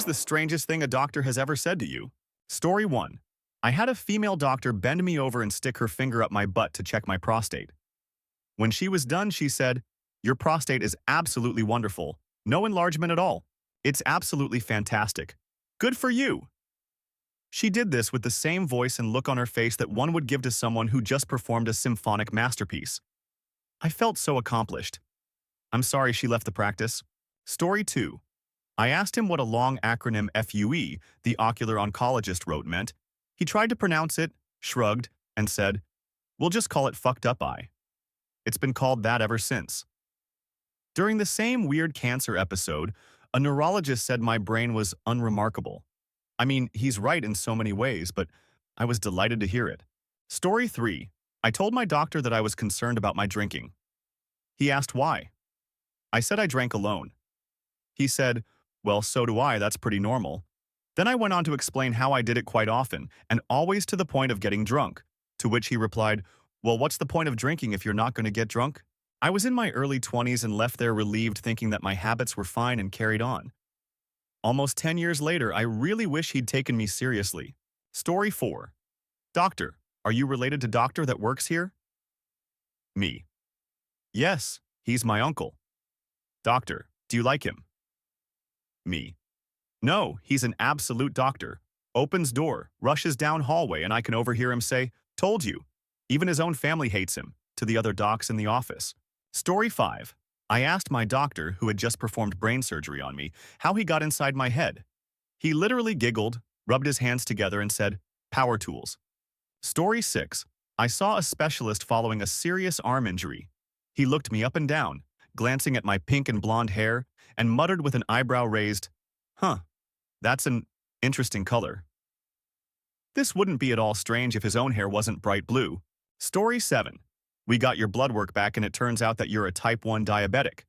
the strangest thing a doctor has ever said to you? Story 1. I had a female doctor bend me over and stick her finger up my butt to check my prostate. When she was done, she said, "Your prostate is absolutely wonderful. No enlargement at all. It's absolutely fantastic. Good for you." She did this with the same voice and look on her face that one would give to someone who just performed a symphonic masterpiece. I felt so accomplished. I'm sorry she left the practice. Story 2. I asked him what a long acronym FUE, the ocular oncologist, wrote meant. He tried to pronounce it, shrugged, and said, "We'll just call it fucked up eye." It's been called that ever since. During the same weird cancer episode, a neurologist said my brain was unremarkable. I mean, he's right in so many ways, but I was delighted to hear it. Story 3. I told my doctor that I was concerned about my drinking. He asked why. I said I drank alone. He said, "Well, so do I, that's pretty normal." Then I went on to explain how I did it quite often, and always to the point of getting drunk, to which he replied, "Well, what's the point of drinking if you're not going to get drunk?" I was in my early 20s and left there relieved, thinking that my habits were fine, and carried on. Almost 10 years later, I really wish he'd taken me seriously. Story 4. Doctor, are you related to doctor that works here? Me. Yes, he's my uncle. Doctor, do you like him? Me. No, he's an absolute doctor. Opens door, rushes down hallway, and I can overhear him say, "Told you." Even his own family hates him, to the other docs in the office. Story 5. I asked my doctor, who had just performed brain surgery on me, how he got inside my head. He literally giggled, rubbed his hands together, and said, "Power tools." Story 6. I saw a specialist following a serious arm injury. He looked me up and down, glancing at my pink and blonde hair, and muttered with an eyebrow raised, "Huh, that's an interesting color." This wouldn't be at all strange if his own hair wasn't bright blue. Story 7. We got your blood work back and it turns out that you're a type 1 diabetic.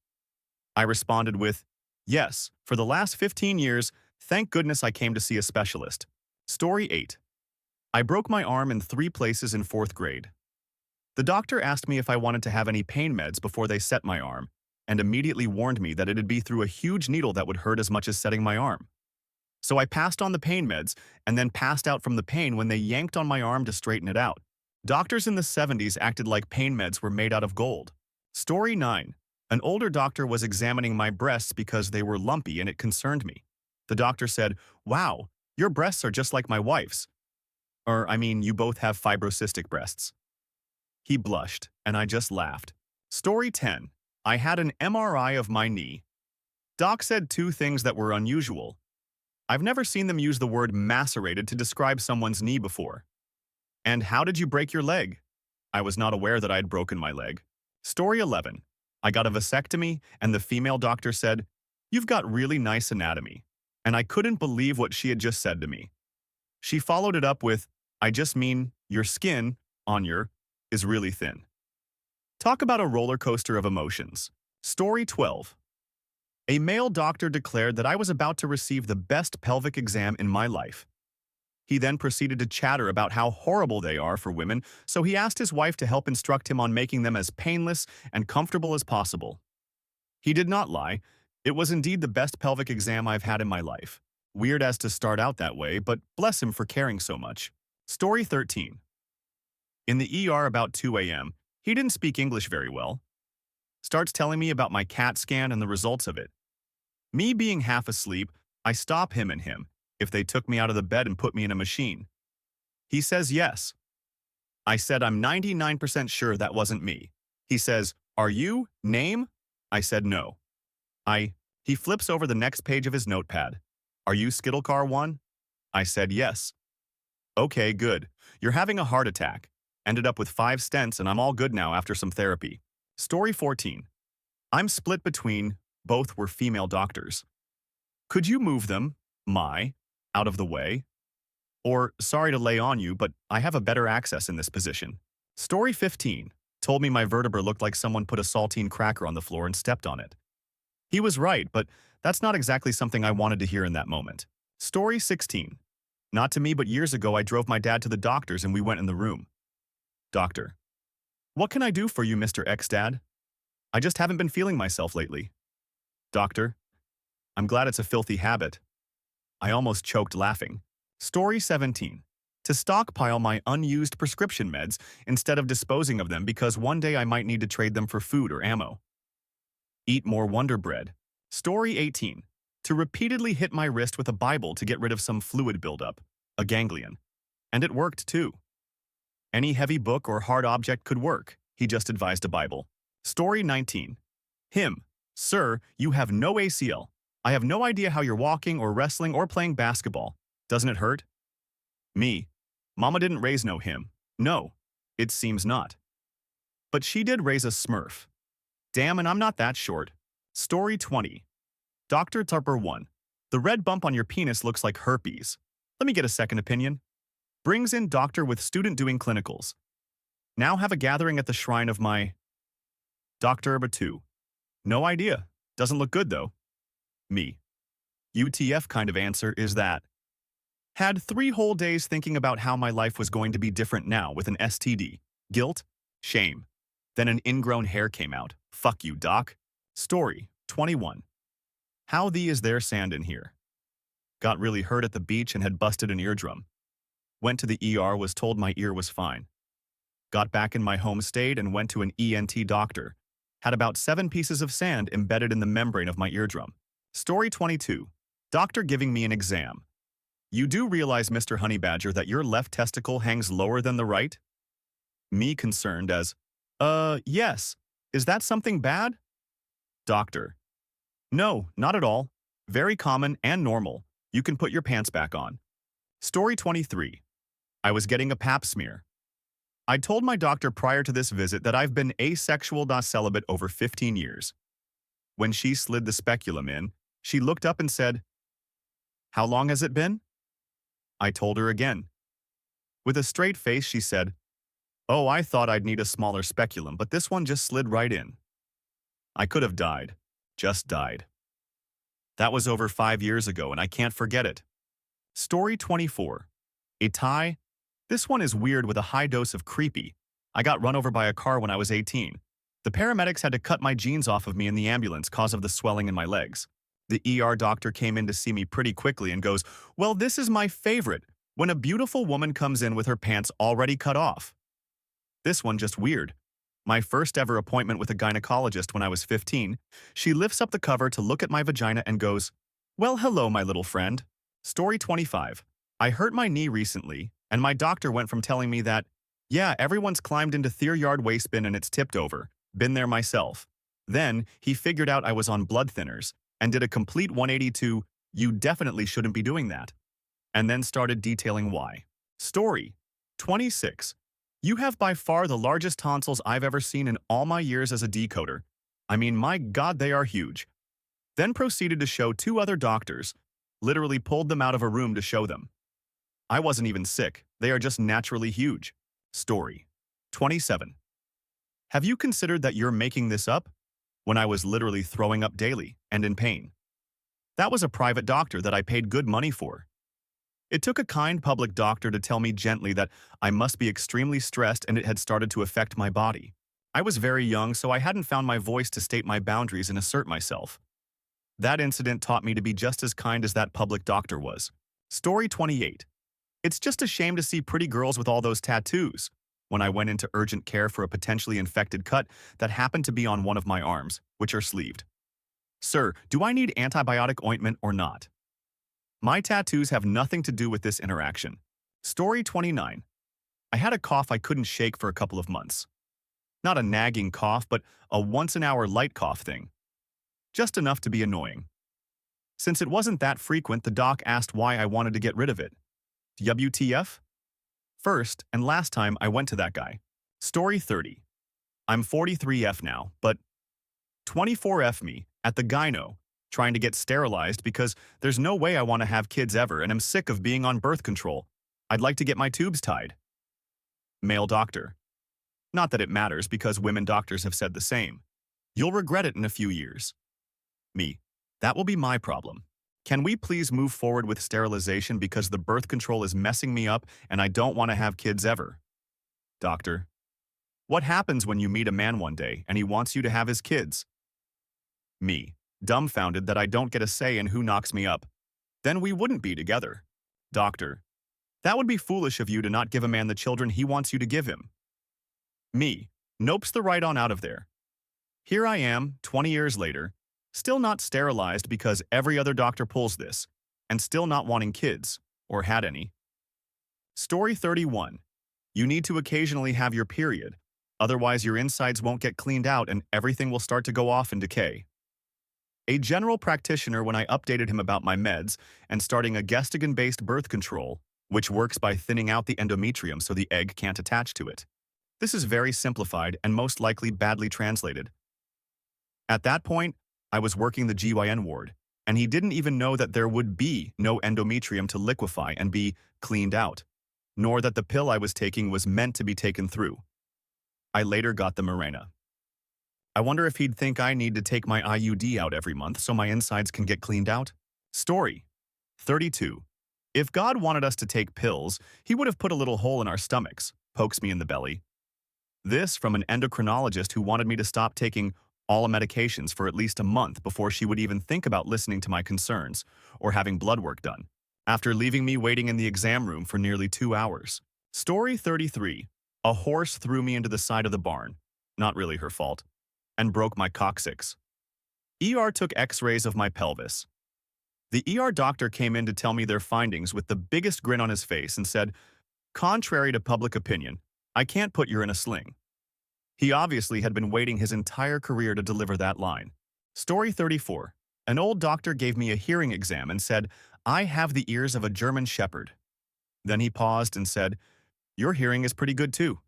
I responded with, "Yes, for the last 15 years, thank goodness I came to see a specialist." Story 8. I broke my arm in 3 places in 4th grade. The doctor asked me if I wanted to have any pain meds before they set my arm, and immediately warned me that it'd be through a huge needle that would hurt as much as setting my arm. So I passed on the pain meds, and then passed out from the pain when they yanked on my arm to straighten it out. Doctors in the 70s acted like pain meds were made out of gold. Story 9. An older doctor was examining my breasts because they were lumpy and it concerned me. The doctor said, "Wow, your breasts are just like my wife's. You both have fibrocystic breasts." He blushed, and I just laughed. Story 10. I had an MRI of my knee. Doc said 2 things that were unusual. I've never seen them use the word macerated to describe someone's knee before. And how did you break your leg? I was not aware that I had broken my leg. Story 11. I got a vasectomy, and the female doctor said, "You've got really nice anatomy." And I couldn't believe what she had just said to me. She followed it up with, "I just mean, your skin, on your, is really thin." Talk about a roller coaster of emotions. Story 12. A male doctor declared that I was about to receive the best pelvic exam in my life. He then proceeded to chatter about how horrible they are for women, so he asked his wife to help instruct him on making them as painless and comfortable as possible. He did not lie. It was indeed the best pelvic exam I've had in my life. Weird as to start out that way, but bless him for caring so much. Story 13. In the ER about 2 a.m., he didn't speak English very well. Starts telling me about my CAT scan and the results of it. Me being half asleep, I stop him and him if they took me out of the bed and put me in a machine. He says yes. I said I'm 99% sure that wasn't me. He says, "Are you? Name?" I said no. He flips over the next page of his notepad. "Are you Skittlecar 1? I said yes. "Okay, good. You're having a heart attack. Ended up with 5 stents and I'm all good now after some therapy." Story 14. I'm split between, both were female doctors. Could you move them, out of the way? Or, sorry to lay on you, but I have a better access in this position. Story 15. Told me my vertebra looked like someone put a saltine cracker on the floor and stepped on it. He was right, but that's not exactly something I wanted to hear in that moment. Story 16. Not to me, but years ago I drove my dad to the doctor's and we went in the room. Doctor. What can I do for you, Mr. X-Dad? I just haven't been feeling myself lately. Doctor. I'm glad it's a filthy habit. I almost choked laughing. Story 17. To stockpile my unused prescription meds instead of disposing of them because one day I might need to trade them for food or ammo. Eat more Wonder Bread. Story 18. To repeatedly hit my wrist with a Bible to get rid of some fluid buildup, a ganglion. And it worked too. Any heavy book or hard object could work, he just advised a Bible. Story 19. Him. Sir, you have no ACL. I have no idea how you're walking or wrestling or playing basketball. Doesn't it hurt? Me. Mama didn't raise no him. No, it seems not. But she did raise a smurf. Damn, and I'm not that short. Story 20. Dr. Tupper 1. The red bump on your penis looks like herpes. Let me get a second opinion. Brings in doctor with student doing clinicals. Now have a gathering at the shrine of my... Dr. 2. No idea. Doesn't look good though. Me. UTF kind of answer is that. Had 3 whole days thinking about how my life was going to be different now with an STD. Guilt. Shame. Then an ingrown hair came out. Fuck you, doc. Story 21. How thee is there sand in here? Got really hurt at the beach and had busted an eardrum. Went to the ER, was told my ear was fine. Got back in my home state and went to an ENT doctor. Had about 7 pieces of sand embedded in the membrane of my eardrum. Story 22. Doctor giving me an exam. You do realize, Mr. Honey Badger, that your left testicle hangs lower than the right? Me concerned as, yes. Is that something bad? Doctor. No, not at all. Very common and normal. You can put your pants back on. Story 23. I was getting a pap smear. I told my doctor prior to this visit that I've been asexual celibate over 15 years. When she slid the speculum in, she looked up and said, How long has it been? I told her again. With a straight face, she said, Oh, I thought I'd need a smaller speculum, but this one just slid right in. I could have died. Just died. That was over 5 years ago, and I can't forget it. Story 24. A tie. This one is weird with a high dose of creepy. I got run over by a car when I was 18. The paramedics had to cut my jeans off of me in the ambulance cause of the swelling in my legs. The ER doctor came in to see me pretty quickly and goes, Well, this is my favorite, when a beautiful woman comes in with her pants already cut off. This one just weird. My first ever appointment with a gynecologist when I was 15, she lifts up the cover to look at my vagina and goes, Well, hello, my little friend. Story 25. I hurt my knee recently, and my doctor went from telling me that, yeah, everyone's climbed into their yard waste bin and it's tipped over. Been there myself. Then, he figured out I was on blood thinners, and did a complete 180 to, you definitely shouldn't be doing that. And then started detailing why. Story 26. You have by far the largest tonsils I've ever seen in all my years as a decoder. I mean, my God, they are huge. Then proceeded to show 2 other doctors, literally pulled them out of a room to show them. I wasn't even sick, they are just naturally huge. Story 27. Have you considered that you're making this up? When I was literally throwing up daily and in pain. That was a private doctor that I paid good money for. It took a kind public doctor to tell me gently that I must be extremely stressed and it had started to affect my body. I was very young, so I hadn't found my voice to state my boundaries and assert myself. That incident taught me to be just as kind as that public doctor was. Story 28. It's just a shame to see pretty girls with all those tattoos. When I went into urgent care for a potentially infected cut that happened to be on one of my arms, which are sleeved. Sir, do I need antibiotic ointment or not? My tattoos have nothing to do with this interaction. Story 29. I had a cough I couldn't shake for a couple of months. Not a nagging cough, but a once-an-hour light cough thing. Just enough to be annoying. Since it wasn't that frequent, the doc asked why I wanted to get rid of it. WTF? First and last time I went to that guy. Story 30. I'm 43F now, but 24F me, at the gyno, trying to get sterilized because there's no way I want to have kids ever and I'm sick of being on birth control. I'd like to get my tubes tied. Male doctor. Not that it matters because women doctors have said the same. You'll regret it in a few years. Me. That will be my problem. Can we please move forward with sterilization because the birth control is messing me up and I don't want to have kids ever? Doctor. What happens when you meet a man one day and he wants you to have his kids? Me. Dumbfounded that I don't get a say in who knocks me up. Then we wouldn't be together. Doctor, that would be foolish of you to not give a man the children he wants you to give him. Me, nope's the right on out of there. Here I am, 20 years later, still not sterilized because every other doctor pulls this, and still not wanting kids, or had any. Story 31. You need to occasionally have your period, otherwise your insides won't get cleaned out and everything will start to go off in decay. A general practitioner when I updated him about my meds and starting a gestagen-based birth control, which works by thinning out the endometrium so the egg can't attach to it. This is very simplified and most likely badly translated. At that point, I was working the GYN ward, and he didn't even know that there would be no endometrium to liquefy and be cleaned out, nor that the pill I was taking was meant to be taken through. I later got the Mirena. I wonder if he'd think I need to take my IUD out every month so my insides can get cleaned out. Story 32. If God wanted us to take pills, he would have put a little hole in our stomachs, pokes me in the belly. This from an endocrinologist who wanted me to stop taking all medications for at least a month before she would even think about listening to my concerns or having blood work done, after leaving me waiting in the exam room for nearly 2 hours. Story 33. A horse threw me into the side of the barn, not really her fault, and broke my coccyx. ER took x-rays of my pelvis. The ER doctor came in to tell me their findings with the biggest grin on his face and said, "Contrary to public opinion, I can't put you in a sling." He obviously had been waiting his entire career to deliver that line. Story 34. An old doctor gave me a hearing exam and said, "I have the ears of a German shepherd." Then he paused and said, "Your hearing is pretty good too."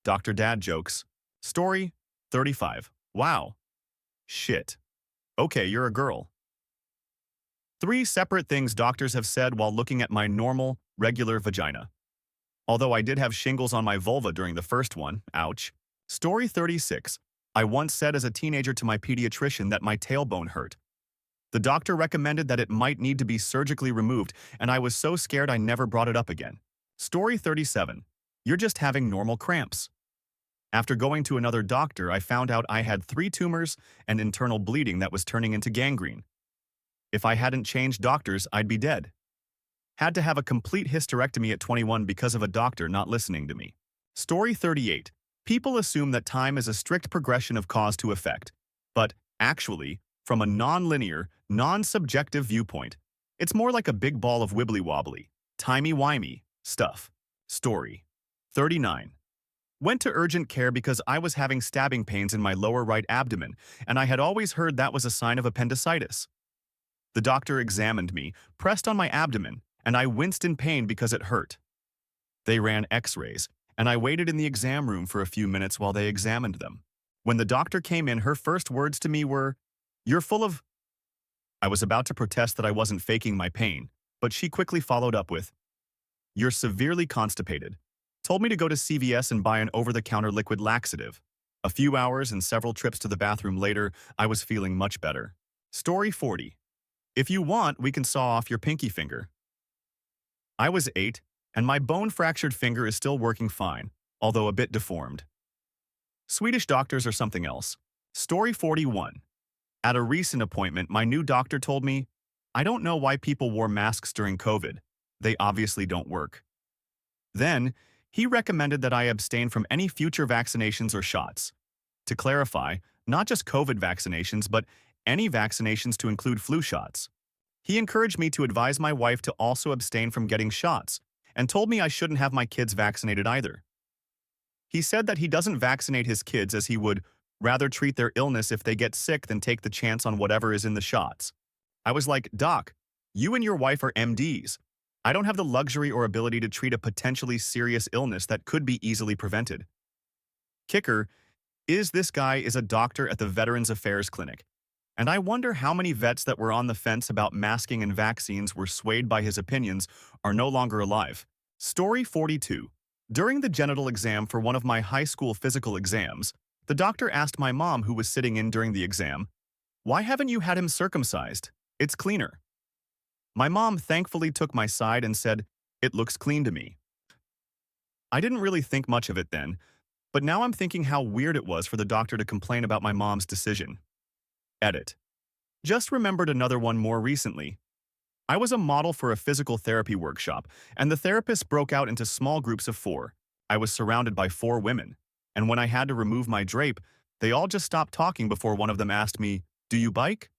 Dr. Dad jokes. Story 35. Wow. Shit. Okay, you're a girl. 3 separate things doctors have said while looking at my normal, regular vagina. Although I did have shingles on my vulva during the first one, ouch. Story 36. I once said as a teenager to my pediatrician that my tailbone hurt. The doctor recommended that it might need to be surgically removed, and I was so scared I never brought it up again. Story 37. You're just having normal cramps. After going to another doctor, I found out I had 3 tumors and internal bleeding that was turning into gangrene. If I hadn't changed doctors, I'd be dead. Had to have a complete hysterectomy at 21 because of a doctor not listening to me. Story 38. People assume that time is a strict progression of cause to effect, but actually, from a non-linear, non-subjective viewpoint, it's more like a big ball of wibbly-wobbly, timey-wimey stuff. Story 39. Went to urgent care because I was having stabbing pains in my lower right abdomen, and I had always heard that was a sign of appendicitis. The doctor examined me, pressed on my abdomen, and I winced in pain because it hurt. They ran x-rays, and I waited in the exam room for a few minutes while they examined them. When the doctor came in, her first words to me were, "You're full of..." I was about to protest that I wasn't faking my pain, but she quickly followed up with, "You're severely constipated." Told me to go to CVS and buy an over-the-counter liquid laxative. A few hours and several trips to the bathroom later, I was feeling much better. Story 40. If you want, we can saw off your pinky finger. I was 8, and my bone-fractured finger is still working fine, although a bit deformed. Swedish doctors are something else. Story 41. At a recent appointment, my new doctor told me, "I don't know why people wore masks during COVID. They obviously don't work." Then, he recommended that I abstain from any future vaccinations or shots. To clarify, not just COVID vaccinations, but any vaccinations to include flu shots. He encouraged me to advise my wife to also abstain from getting shots, and told me I shouldn't have my kids vaccinated either. He said that he doesn't vaccinate his kids as he would rather treat their illness if they get sick than take the chance on whatever is in the shots. I was like, "Doc, you and your wife are MDs. I don't have the luxury or ability to treat a potentially serious illness that could be easily prevented." Kicker is this guy is a doctor at the Veterans Affairs Clinic, and I wonder how many vets that were on the fence about masking and vaccines were swayed by his opinions are no longer alive. Story 42. During the genital exam for one of my high school physical exams, the doctor asked my mom, who was sitting in during the exam, "Why haven't you had him circumcised? It's cleaner." My mom thankfully took my side and said, "It looks clean to me." I didn't really think much of it then, but now I'm thinking how weird it was for the doctor to complain about my mom's decision. Edit. Just remembered another one more recently. I was a model for a physical therapy workshop, and the therapists broke out into small groups of four. I was surrounded by four women, and when I had to remove my drape, they all just stopped talking before one of them asked me, "Do you bike?"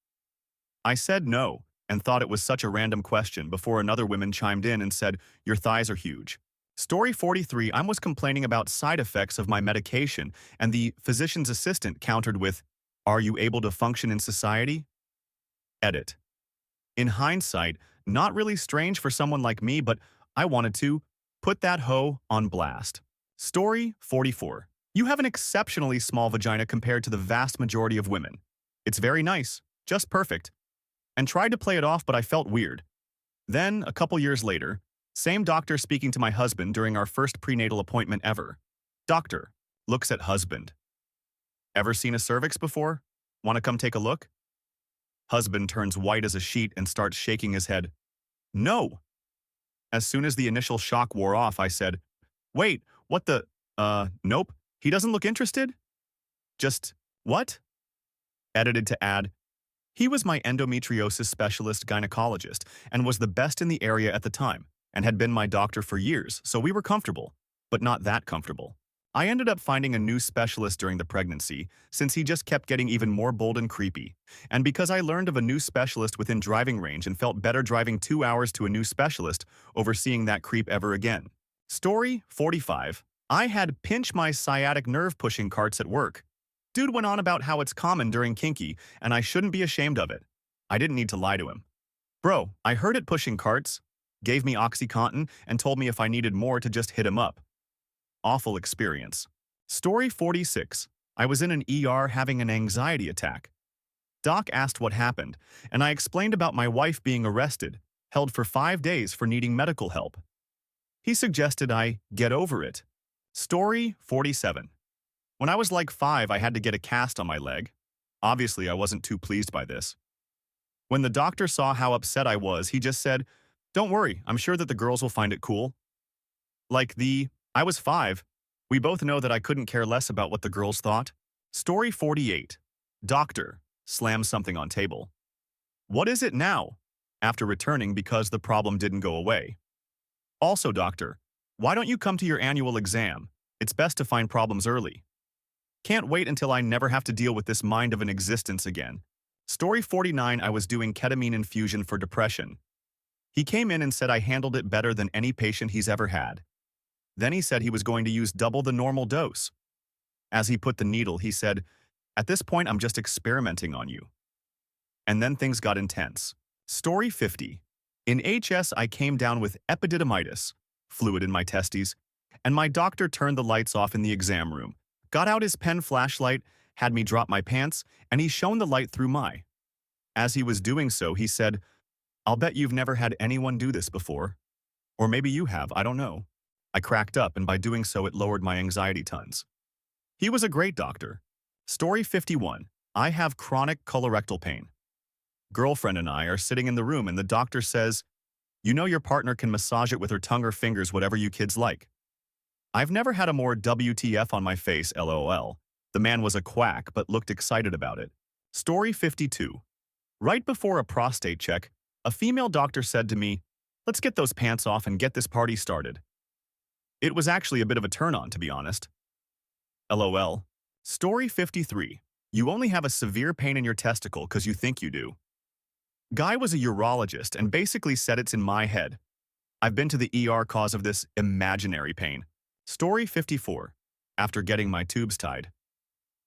I said no, and thought it was such a random question before another woman chimed in and said, "Your thighs are huge." Story 43, I was complaining about side effects of my medication, and the physician's assistant countered with, "Are you able to function in society?" Edit. In hindsight, not really strange for someone like me, but I wanted to put that hoe on blast. Story 44. You have an exceptionally small vagina compared to the vast majority of women. It's very nice, just perfect. And tried to play it off, but I felt weird. Then, a couple years later, same doctor speaking to my husband during our first prenatal appointment ever. Doctor looks at husband. Ever seen a cervix before? Want to come take a look? Husband turns white as a sheet and starts shaking his head. No. As soon as the initial shock wore off, I said, "Wait, what the, nope, he doesn't look interested?" Just, what? Edited to add, he was my endometriosis specialist gynecologist and was the best in the area at the time and had been my doctor for years, so we were comfortable, but not that comfortable. I ended up finding a new specialist during the pregnancy since he just kept getting even more bold and creepy, and because I learned of a new specialist within driving range and felt better driving 2 hours to a new specialist over seeing that creep ever again. Story 45. I had pinch my sciatic nerve pushing carts at work. Dude went on about how it's common during kinky, and I shouldn't be ashamed of it. I didn't need to lie to him. "Bro, I heard it pushing carts," gave me OxyContin and told me if I needed more to just hit him up. Awful experience. Story 46. I was in an ER having an anxiety attack. Doc asked what happened, and I explained about my wife being arrested, held for 5 days for needing medical help. He suggested I get over it. Story 47. When I was like 5, I had to get a cast on my leg. Obviously, I wasn't too pleased by this. When the doctor saw how upset I was, he just said, "Don't worry, I'm sure that the girls will find it cool." I was 5. We both know that I couldn't care less about what the girls thought. Story 48. Doctor slams something on table. "What is it now?" After returning because the problem didn't go away. "Also, doctor, why don't you come to your annual exam? It's best to find problems early. Can't wait until I never have to deal with this mind of an existence again." Story 49. I was doing ketamine infusion for depression. He came in and said I handled it better than any patient he's ever had. Then he said he was going to use double the normal dose. As he put the needle, he said, "At this point, I'm just experimenting on you." And then things got intense. Story 50. In HS, I came down with epididymitis, fluid in my testes, and my doctor turned the lights off in the exam room, got out his pen flashlight, had me drop my pants, and he shone the light through my. As he was doing so, he said, "I'll bet you've never had anyone do this before. Or maybe you have, I don't know." I cracked up, and by doing so, it lowered my anxiety tons. He was a great doctor. Story 51. I have chronic colorectal pain. Girlfriend and I are sitting in the room, and the doctor says, "You know your partner can massage it with her tongue or fingers, whatever you kids like." I've never had a more WTF on my face, LOL. The man was a quack, but looked excited about it. Story 52. Right before a prostate check, a female doctor said to me, "Let's get those pants off and get this party started." It was actually a bit of a turn-on, to be honest. LOL. Story 53. You only have a severe pain in your testicle because you think you do. Guy was a urologist and basically said it's in my head. I've been to the ER cause of this imaginary pain. Story 54. After getting my tubes tied.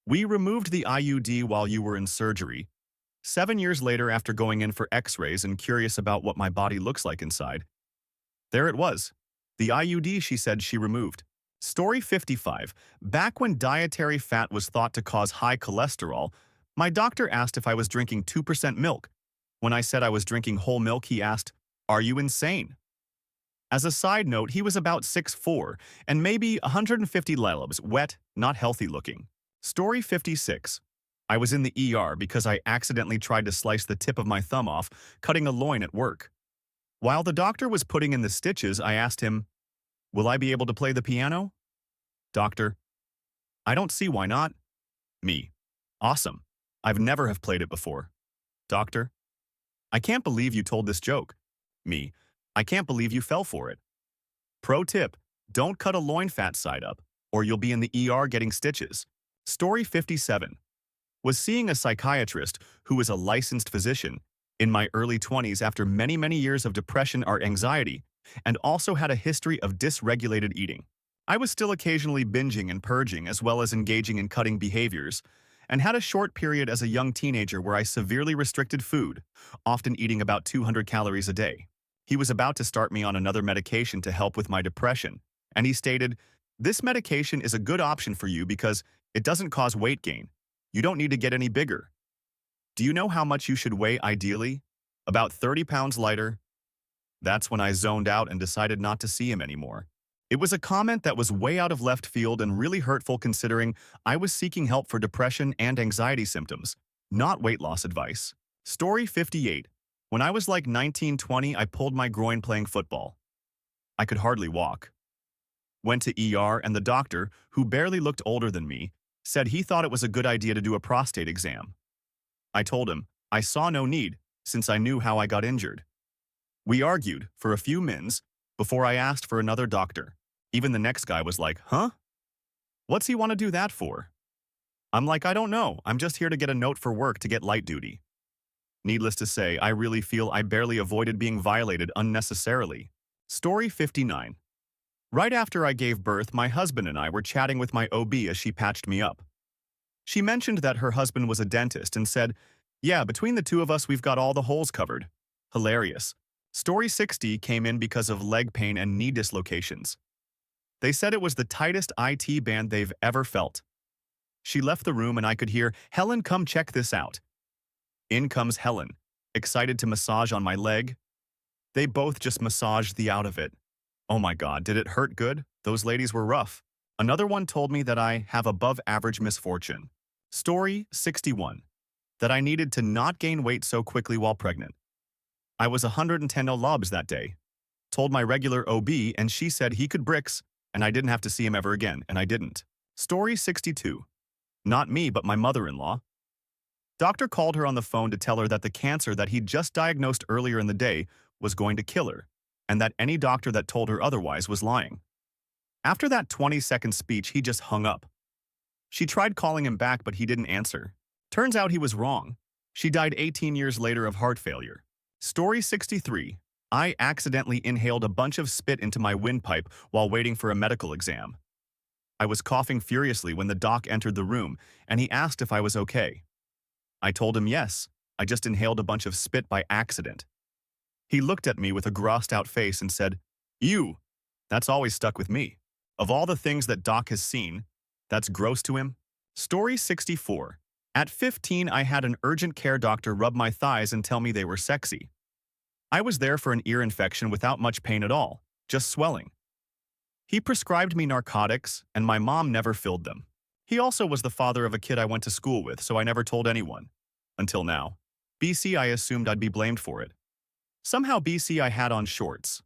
We removed the IUD while you were in surgery. 7 years later, after going in for x-rays and curious about what my body looks like inside. There it was. The IUD she said she removed. Story 55. Back when dietary fat was thought to cause high cholesterol, my doctor asked if I was drinking 2% milk. When I said I was drinking whole milk, he asked, "Are you insane?" As a side note, he was about 6'4", and maybe 150 lbs, wet, not healthy looking. Story 56. I was in the ER because I accidentally tried to slice the tip of my thumb off, cutting a loin at work. While the doctor was putting in the stitches, I asked him, "Will I be able to play the piano?" Doctor, "I don't see why not." Me, "Awesome. I've never have played it before." Doctor, "I can't believe you told this joke. Me. I can't believe you fell for it. Pro tip, don't cut a loin fat side up, or you'll be in the ER getting stitches. Story 57. Was seeing a psychiatrist who was a licensed physician in my early 20s after many years of depression or anxiety, and also had a history of dysregulated eating. I was still occasionally binging and purging as well as engaging in cutting behaviors, and had a short period as a young teenager where I severely restricted food, often eating about 200 calories a day. He was about to start me on another medication to help with my depression, and he stated, "This medication is a good option for you because it doesn't cause weight gain. You don't need to get any bigger. Do you know how much you should weigh ideally? About 30 pounds lighter." That's when I zoned out and decided not to see him anymore. It was a comment that was way out of left field and really hurtful considering I was seeking help for depression and anxiety symptoms, not weight loss advice. Story 58. When I was like 19-20, I pulled my groin playing football. I could hardly walk. Went to ER and the doctor, who barely looked older than me, said he thought it was a good idea to do a prostate exam. I told him I saw no need since I knew how I got injured. We argued for a few minutes before I asked for another doctor. Even the next guy was like, "Huh? What's he want to do that for?" I'm like, "I don't know. I'm just here to get a note for work to get light duty." Needless to say, I really feel I barely avoided being violated unnecessarily. Story 59. Right after I gave birth, my husband and I were chatting with my OB as she patched me up. She mentioned that her husband was a dentist and said, "Yeah, between the two of us, we've got all the holes covered." Hilarious. Story 60 came in because of leg pain and knee dislocations. They said it was the tightest IT band they've ever felt. She left the room and I could hear, "Helen, come check this out." In comes Helen, excited to massage on my leg. They both just massaged the out of it. Oh my God, did it hurt good? Those ladies were rough. Another one told me that I have above average misfortune. Story 61. That I needed to not gain weight so quickly while pregnant. I was 110 lobs that day. Told my regular OB and she said he could bricks and I didn't have to see him ever again, and I didn't. Story 62. Not me, but my mother-in-law. Doctor called her on the phone to tell her that the cancer that he'd just diagnosed earlier in the day was going to kill her, and that any doctor that told her otherwise was lying. After that 20-second speech, he just hung up. She tried calling him back, but he didn't answer. Turns out he was wrong. She died 18 years later of heart failure. Story 63. I accidentally inhaled a bunch of spit into my windpipe while waiting for a medical exam. I was coughing furiously when the doc entered the room, and he asked if I was okay. I told him yes, I just inhaled a bunch of spit by accident. He looked at me with a grossed-out face and said, "Ew." That's always stuck with me. Of all the things that Doc has seen, that's gross to him. Story 64. At 15, I had an urgent care doctor rub my thighs and tell me they were sexy. I was there for an ear infection without much pain at all, just swelling. He prescribed me narcotics, and my mom never filled them. He also was the father of a kid I went to school with, so I never told anyone. Until now. BC, I assumed I'd be blamed for it. Somehow BC, I had on shorts.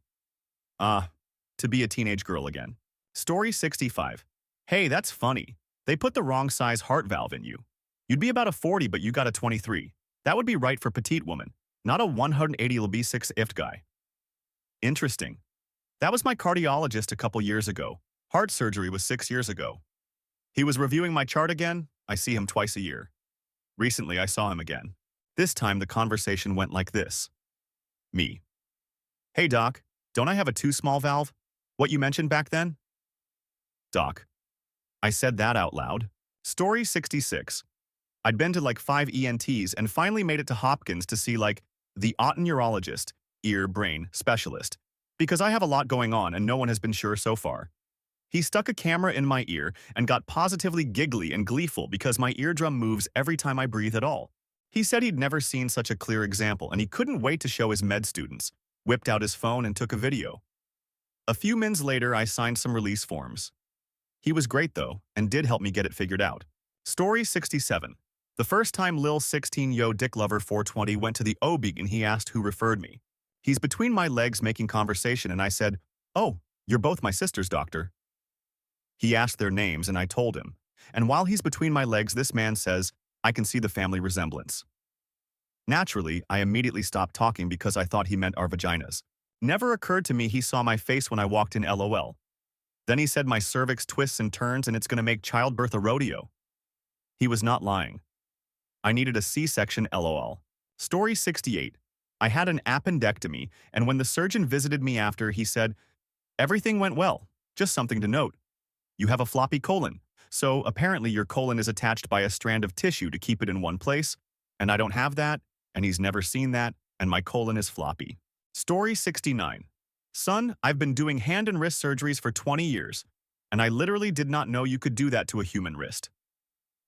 To be a teenage girl again. Story 65. Hey, that's funny. They put the wrong size heart valve in you. You'd be about a 40, but you got a 23. That would be right for petite woman, not a 180 lb6 ift guy. Interesting. That was my cardiologist a couple years ago. Heart surgery was 6 years ago. He was reviewing my chart again. I see him twice a year. Recently, I saw him again. This time, the conversation went like this. Me. Hey, Doc, don't I have a too small valve? What you mentioned back then? Doc. I said that out loud. Story 66. I'd been to like 5 ENTs and finally made it to Hopkins to see like the otoneurologist, ear, brain, specialist, because I have a lot going on and no one has been sure so far. He stuck a camera in my ear and got positively giggly and gleeful because my eardrum moves every time I breathe at all. He said he'd never seen such a clear example and he couldn't wait to show his med students, whipped out his phone and took a video. A few minutes later, I signed some release forms. He was great though, and did help me get it figured out. Story 67. The first time Lil 16 Yo Dick Lover 420 went to the OB and he asked who referred me. He's between my legs making conversation and I said, "Oh, you're both my sisters, doctor." He asked their names and I told him. And while he's between my legs, this man says, "I can see the family resemblance." Naturally, I immediately stopped talking because I thought he meant our vaginas. Never occurred to me he saw my face when I walked in LOL. Then he said my cervix twists and turns and it's gonna make childbirth a rodeo. He was not lying. I needed a C-section LOL. Story 68. I had an appendectomy, and when the surgeon visited me after, he said, everything went well. Just something to note. You have a floppy colon, so apparently your colon is attached by a strand of tissue to keep it in one place, and I don't have that, and he's never seen that, and my colon is floppy. Story 69. Son, I've been doing hand and wrist surgeries for 20 years, and I literally did not know you could do that to a human wrist.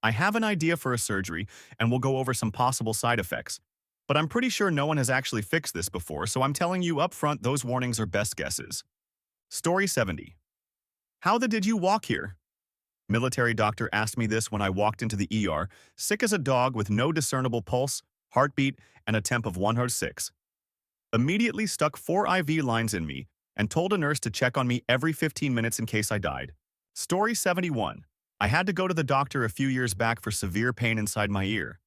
I have an idea for a surgery, and we'll go over some possible side effects, but I'm pretty sure no one has actually fixed this before, so I'm telling you up front those warnings are best guesses. Story 70. How the did you walk here? Military doctor asked me this when I walked into the ER, sick as a dog with no discernible pulse, heartbeat, and a temp of 106. Immediately stuck 4 IV lines in me and told a nurse to check on me every 15 minutes in case I died. Story 71. I had to go to the doctor a few years back for severe pain inside my ear.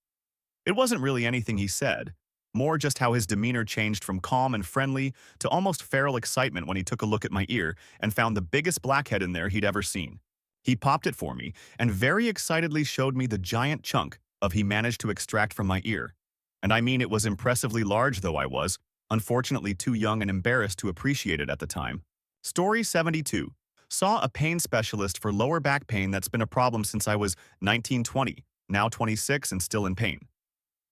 It wasn't really anything he said, more just how his demeanor changed from calm and friendly to almost feral excitement when he took a look at my ear and found the biggest blackhead in there he'd ever seen. He popped it for me and very excitedly showed me the giant chunk of he managed to extract from my ear. And I mean, it was impressively large, though I was, unfortunately too young and embarrassed to appreciate it at the time. Story 72. Saw a pain specialist for lower back pain that's been a problem since I was 19-20, now 26 and still in pain.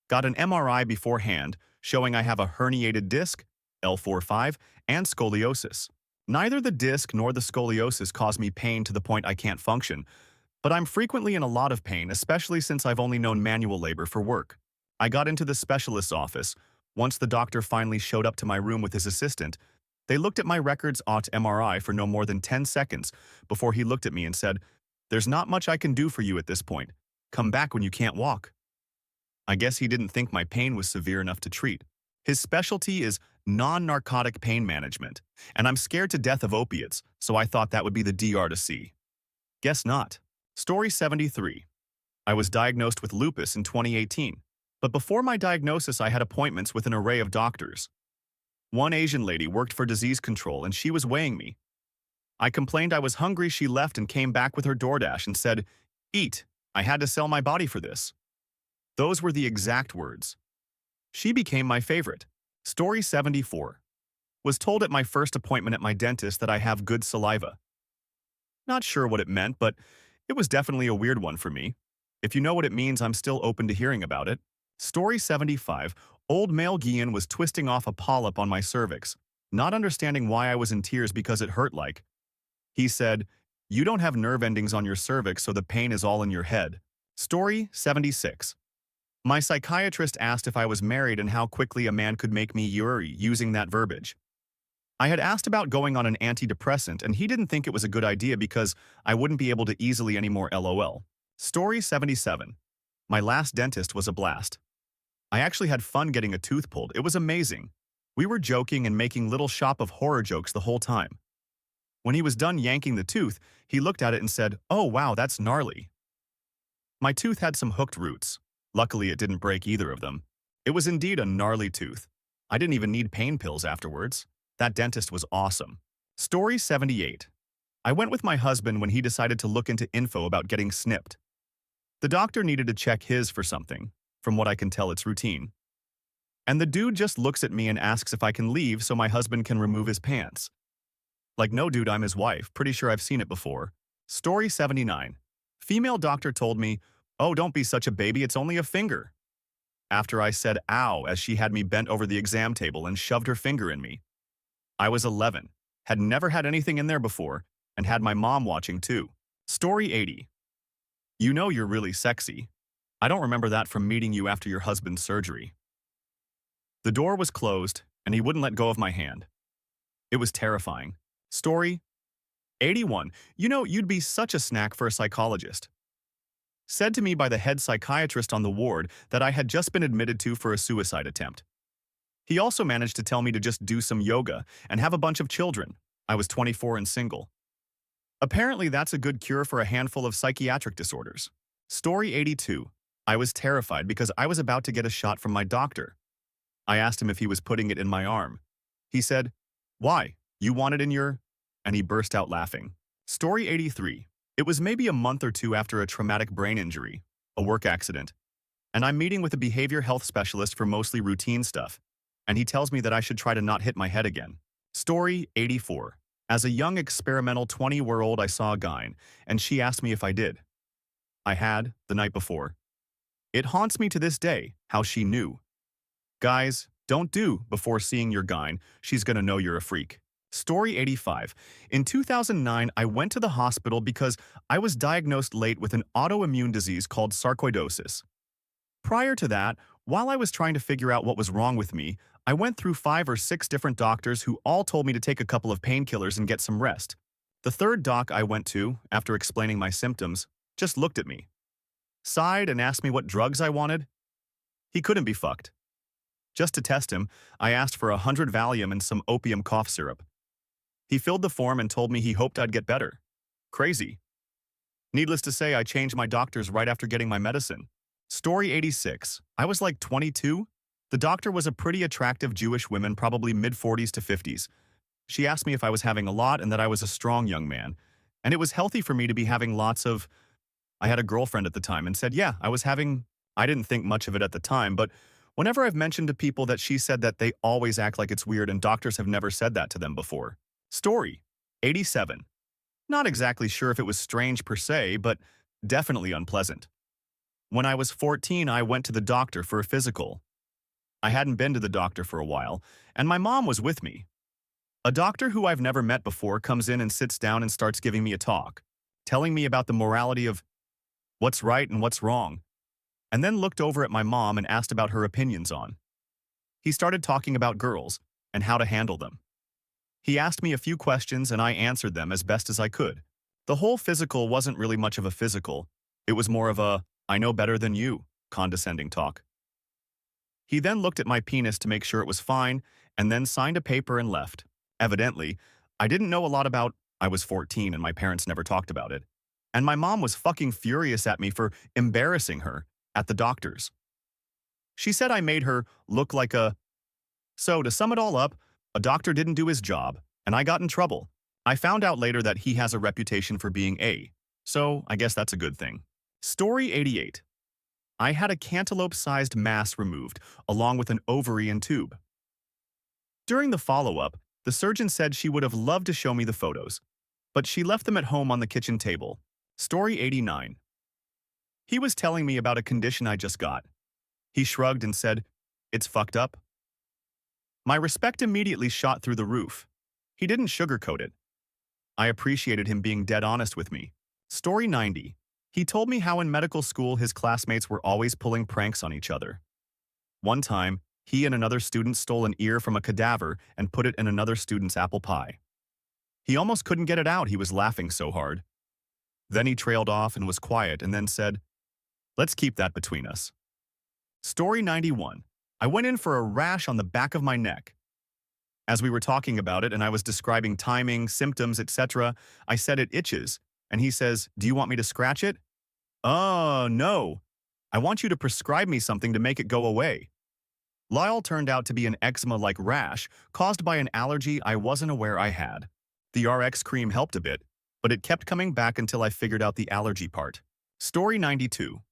Got an MRI beforehand, showing I have a herniated disc, L4-5, and scoliosis. Neither the disc nor the scoliosis cause me pain to the point I can't function, but I'm frequently in a lot of pain, especially since I've only known manual labor for work. I got into the specialist's office. Once the doctor finally showed up to my room with his assistant, they looked at my records aught MRI for no more than 10 seconds before he looked at me and said, "There's not much I can do for you at this point. Come back when you can't walk." I guess he didn't think my pain was severe enough to treat. His specialty is non-narcotic pain management, and I'm scared to death of opiates, so I thought that would be the DR to see. Guess not. Story 73. I was diagnosed with lupus in 2018, but before my diagnosis I had appointments with an array of doctors. One Asian lady worked for disease control and she was weighing me. I complained I was hungry, she left and came back with her DoorDash and said, "Eat, I had to sell my body for this." Those were the exact words. She became my favorite. Story 74. Was told at my first appointment at my dentist that I have good saliva. Not sure what it meant, but it was definitely a weird one for me. If you know what it means, I'm still open to hearing about it. Story 75. Old male Guian was twisting off a polyp on my cervix, not understanding why I was in tears because it hurt like. He said, "You don't have nerve endings on your cervix, so the pain is all in your head." Story 76. My psychiatrist asked if I was married and how quickly a man could make me yuri using that verbiage. I had asked about going on an antidepressant and he didn't think it was a good idea because I wouldn't be able to easily anymore LOL. Story 77. My last dentist was a blast. I actually had fun getting a tooth pulled. It was amazing. We were joking and making little shop of horror jokes the whole time. When he was done yanking the tooth, he looked at it and said, "Oh wow, that's gnarly." My tooth had some hooked roots. Luckily, it didn't break either of them. It was indeed a gnarly tooth. I didn't even need pain pills afterwards. That dentist was awesome. Story 78. I went with my husband when he decided to look into info about getting snipped. The doctor needed to check his for something. From what I can tell, it's routine. And the dude just looks at me and asks if I can leave so my husband can remove his pants. Like, no dude, I'm his wife. Pretty sure I've seen it before. Story 79. Female doctor told me, "Oh, don't be such a baby, it's only a finger." After I said ow as she had me bent over the exam table and shoved her finger in me. I was 11, had never had anything in there before, and had my mom watching too. Story 80. You know you're really sexy. I don't remember that from meeting you after your husband's surgery. The door was closed, and he wouldn't let go of my hand. It was terrifying. Story 81. You know, you'd be such a snack for a psychologist. Said to me by the head psychiatrist on the ward that I had just been admitted to for a suicide attempt. He also managed to tell me to just do some yoga and have a bunch of children. I was 24 and single. Apparently that's a good cure for a handful of psychiatric disorders. Story 82. I was terrified because I was about to get a shot from my doctor. I asked him if he was putting it in my arm. He said, Why? You want it in your... And he burst out laughing. Story 83. It was maybe a month or two after a traumatic brain injury, a work accident, and I'm meeting with a behavior health specialist for mostly routine stuff, and he tells me that I should try to not hit my head again. Story 84. As a young experimental 20-year-old, I saw a gyne, and she asked me if I did. I had, the night before. It haunts me to this day, how she knew. Guys, don't do before seeing your gyne, she's gonna know you're a freak. Story 85. In 2009, I went to the hospital because I was diagnosed late with an autoimmune disease called sarcoidosis. Prior to that, while I was trying to figure out what was wrong with me, I went through 5 or 6 different doctors who all told me to take a couple of painkillers and get some rest. The third doc I went to, after explaining my symptoms, just looked at me, sighed and asked me what drugs I wanted. He couldn't be fucked. Just to test him, I asked for 100 Valium and some opium cough syrup. He filled the form and told me he hoped I'd get better. Crazy. Needless to say, I changed my doctors right after getting my medicine. Story 86. I was like 22. The doctor was a pretty attractive Jewish woman, probably mid-40s to 50s. She asked me if I was having a lot and that I was a strong young man. And it was healthy for me to be having lots of... I had a girlfriend at the time and said, yeah, I was having... I didn't think much of it at the time, but whenever I've mentioned to people that she said that they always act like it's weird and doctors have never said that to them before. Story 87. Not exactly sure if it was strange per se, but definitely unpleasant. When I was 14, I went to the doctor for a physical. I hadn't been to the doctor for a while, and my mom was with me. A doctor who I've never met before comes in and sits down and starts giving me a talk, telling me about the morality of what's right and what's wrong, and then looked over at my mom and asked about her opinions on. He started talking about girls and how to handle them. He asked me a few questions and I answered them as best as I could. The whole physical wasn't really much of a physical. It was more of a, I know better than you, condescending talk. He then looked at my penis to make sure it was fine and then signed a paper and left. Evidently, I didn't know a lot about... I was 14 and my parents never talked about it. And my mom was fucking furious at me for embarrassing her at the doctor's. She said I made her look like a... So, to sum it all up, a doctor didn't do his job, and I got in trouble. I found out later that he has a reputation for being so I guess that's a good thing. Story 88. I had a cantaloupe-sized mass removed, along with an ovary and tube. During the follow-up, the surgeon said she would have loved to show me the photos, but she left them at home on the kitchen table. Story 89. He was telling me about a condition I just got. He shrugged and said, "It's fucked up." My respect immediately shot through the roof. He didn't sugarcoat it. I appreciated him being dead honest with me. Story 90. He told me how in medical school his classmates were always pulling pranks on each other. One time, he and another student stole an ear from a cadaver and put it in another student's apple pie. He almost couldn't get it out, he was laughing so hard. Then he trailed off and was quiet and then said, "Let's keep that between us." Story 91. I went in for a rash on the back of my neck. As we were talking about it and I was describing timing, symptoms, etc., I said it itches, and he says, "Do you want me to scratch it?" "Oh, no. I want you to prescribe me something to make it go away." Lyle turned out to be an eczema-like rash caused by an allergy I wasn't aware I had. The RX cream helped a bit, but it kept coming back until I figured out the allergy part. Story 92.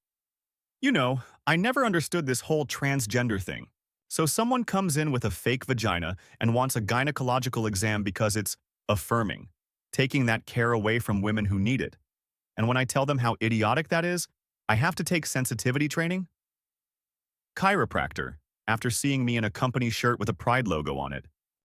You know, I never understood this whole transgender thing. So someone comes in with a fake vagina and wants a gynecological exam because it's affirming, taking that care away from women who need it. And when I tell them how idiotic that is, I have to take sensitivity training? Chiropractor, after seeing me in a company shirt with a Pride logo on it.